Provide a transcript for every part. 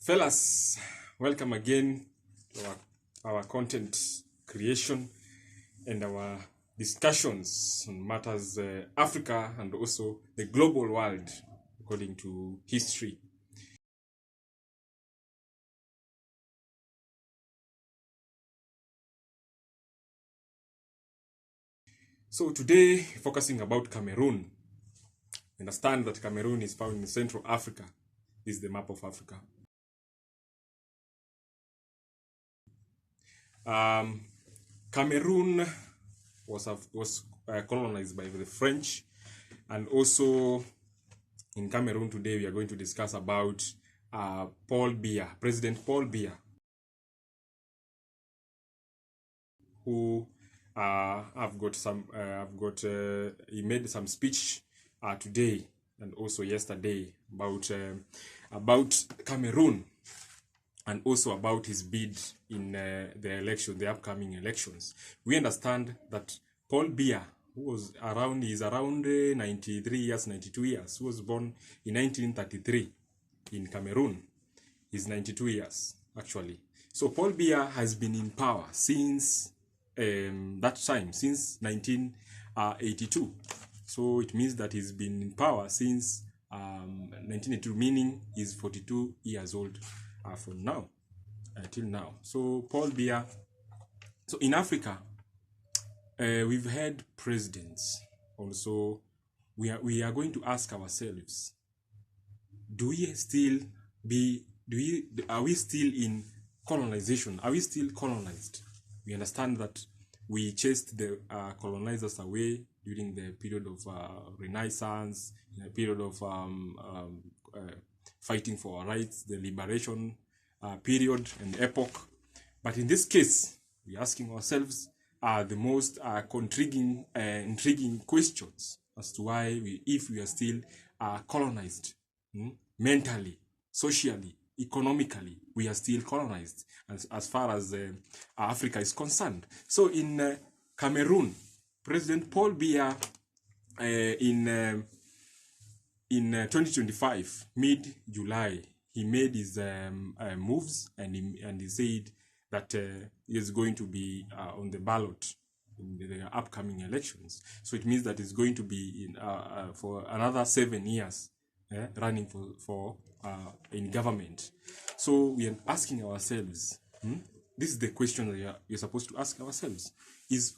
Fellas, welcome again to our content creation and our discussions on matters Africa and also the global world according to history. So today, focusing about Cameroon. Understand that Cameroon is found in Central Africa. This is the map of Africa. Cameroon was colonized by the French, and also in Cameroon today we are going to discuss about Paul Biya, President Paul Biya, who he made some speech today and also yesterday about Cameroon, and also about his bid in the upcoming elections. We understand that Paul Biya, who is around 93 years, 92 years, who was born in 1933 in Cameroon. He's 92 years, actually. So Paul Biya has been in power since that time, since 1982. So it means that he's been in power since 1982, meaning he's 42 years old from now until now. So Paul Biya. So in Africa, we've had presidents. Also, we are going to ask ourselves: are we still in colonization? Are we still colonized? We understand that we chased the colonizers away during the period of Renaissance, in a period of fighting for our rights, the liberation period and epoch. But in this case, we're asking ourselves the most intriguing questions as to why if we are still colonized, mentally, socially, economically, we are still colonized as far as Africa is concerned. So in Cameroon, President Paul Biya in 2025, mid-July, he made his moves, and he said that he is going to be on the ballot in the upcoming elections. So it means that he's going to be in for another 7 years running for in government. So we are asking ourselves, this is the question that you're supposed to ask ourselves: Is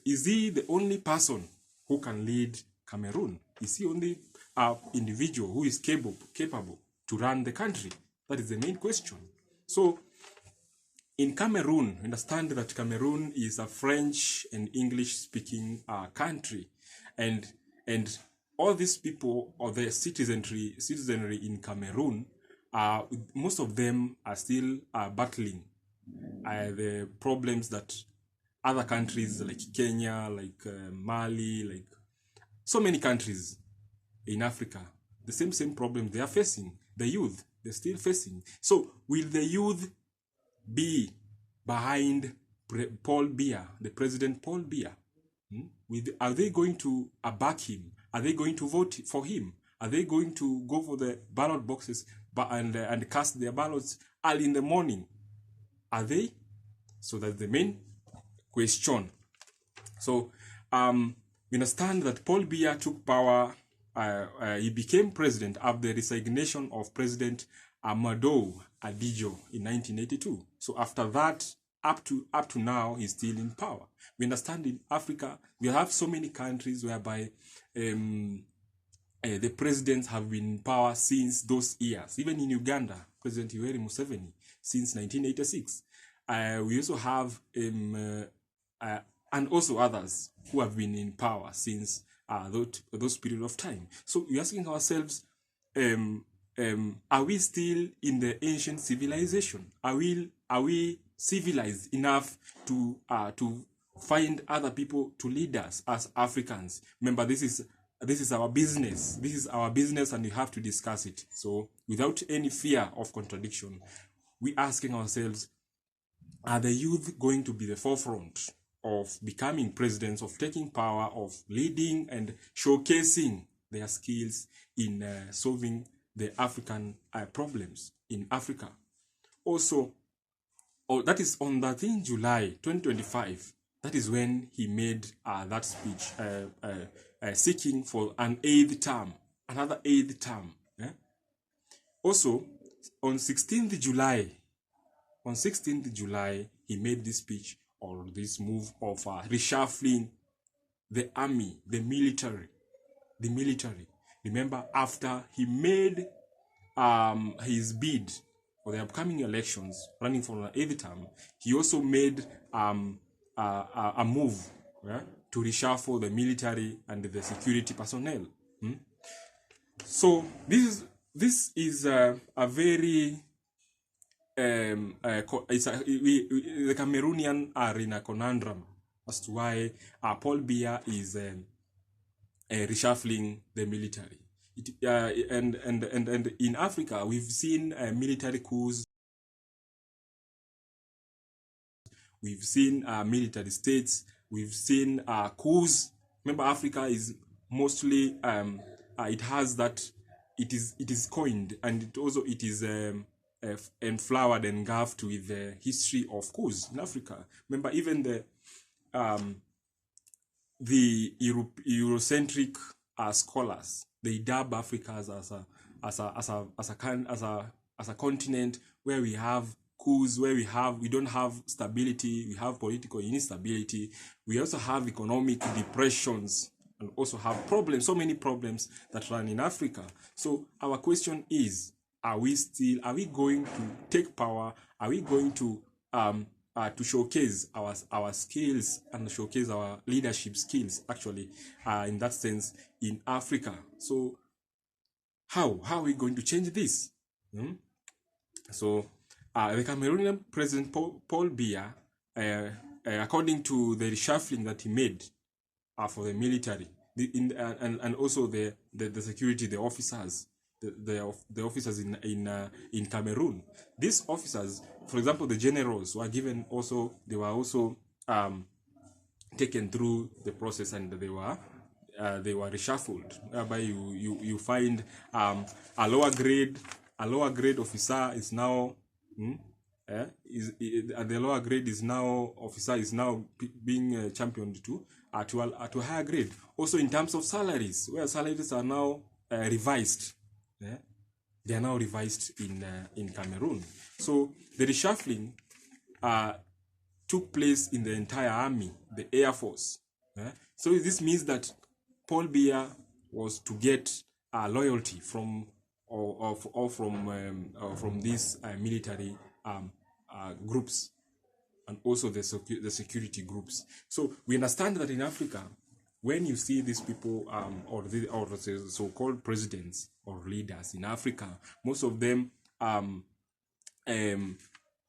he the only person who can lead Cameroon? Is he only individual who is capable to run the country? That is the main question. So in Cameroon, understand that Cameroon is a French and English-speaking country, and all these people, or the citizenry in Cameroon, most of them are still battling the problems that other countries like Kenya, like Mali, like so many countries in Africa, the same problem they are facing. The youth, they're still facing. So will the youth be behind Paul Biya, the President Paul Biya? Are they going to back him? Are they going to vote for him? Are they going to go for the ballot boxes and cast their ballots early in the morning? Are they? So that's the main question. So we understand that Paul Biya took power. He became president after the resignation of President Amadou Adijo in 1982. So after that, up to now, he's still in power. We understand in Africa, we have so many countries whereby the presidents have been in power since those years. Even in Uganda, President Yoweri Museveni, since 1986. We also have and also others who have been in power since those period of time. So we're asking ourselves, are we still in the ancient civilization? Are we civilized enough to find other people to lead us as Africans? Remember, this is our business. This is our business, and we have to discuss it. So without any fear of contradiction, we're asking ourselves, are the youth going to be the forefront of becoming presidents, of taking power, of leading and showcasing their skills in solving the African problems in Africa? Also, that is on the 13th July 2025. That is when he made that speech seeking for an eighth term, another eighth term. Also, on 16th July, he made this speech or this move of reshuffling the army, the military. Remember, after he made his bid for the upcoming elections, running for an eighth term, he also made a move to reshuffle the military and the security personnel. So this is a very the Cameroonian are in a conundrum as to why Paul Biya is reshuffling the military. And in Africa, we've seen military coups. We've seen military states. We've seen coups. Remember, Africa is mostly it has that. It is coined, and it is enflowered and engulfed with the history of coups in Africa. Remember, even the Eurocentric scholars, they dub Africa as a continent where we have coups, where we don't have stability, we have political instability, we also have economic depressions, and also have problems, so many problems that run in Africa. So our question is, are we going to take power? Are we going to showcase our skills and showcase our leadership skills, actually, in that sense, in Africa? So how are we going to change this? So the Cameroonian President Paul Biya, according to the reshuffling that he made for the military, and also the security, the officers, the officers in Cameroon. These officers, for example, the generals were given also, they were also taken through the process, and they were reshuffled, whereby you find a lower grade officer is now the lower grade is now officer is now being championed to a higher grade. Also in terms of salaries, where salaries are now revised. They are now revised in Cameroon. So the reshuffling took place in the entire army, the Air Force. So this means that Paul Biya was to get loyalty from these military groups, and also the security groups. So we understand that in Africa, when you see these people or the so-called presidents or leaders in Africa, most of them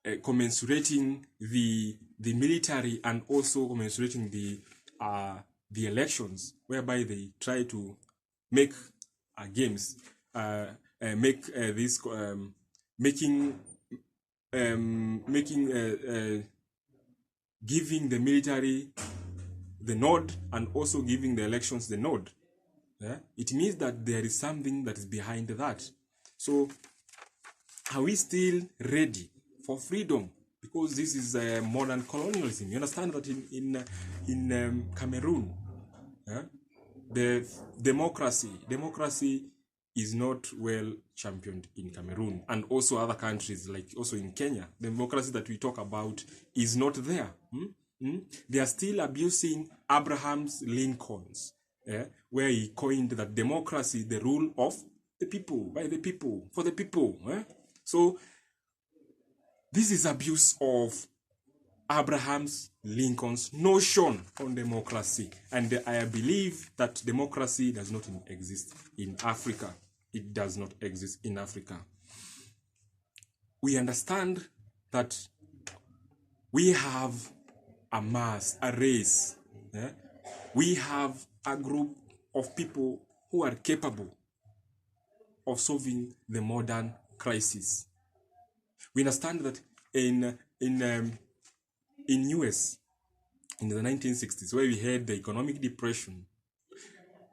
commensurating the military and also commensurating the elections, whereby they try to make games, giving the military the nod and also giving the elections the nod. It means that there is something that is behind that. So are we still ready for freedom? Because this is modern colonialism. You understand that in Cameroon, the democracy is not well championed in Cameroon, and also other countries, like also in Kenya. The democracy that we talk about is not there. They are still abusing Abraham's Lincoln's, where he coined that democracy, the rule of the people, by the people, for the people. So this is abuse of Abraham's Lincoln's notion on democracy, and I believe that democracy does not exist in Africa. It does not exist in Africa. We understand that we have a mass, a race. We have a group of people who are capable of solving the modern crisis. We understand that in US, in the 1960s, where we had the economic depression,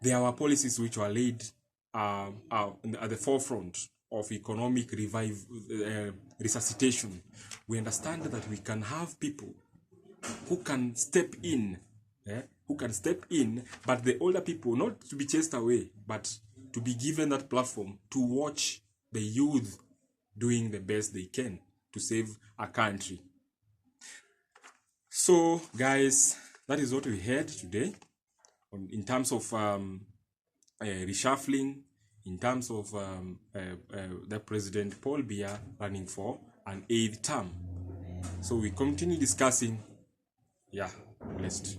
there were policies which were laid at the forefront of economic resuscitation. We understand that we can have people who can step in, but the older people, not to be chased away, but to be given that platform to watch the youth doing the best they can to save a country. So, guys, that is what we had today in terms of reshuffling, in terms of the President Paul Biya running for an 8th term. So we continue discussing. Yeah, blessed.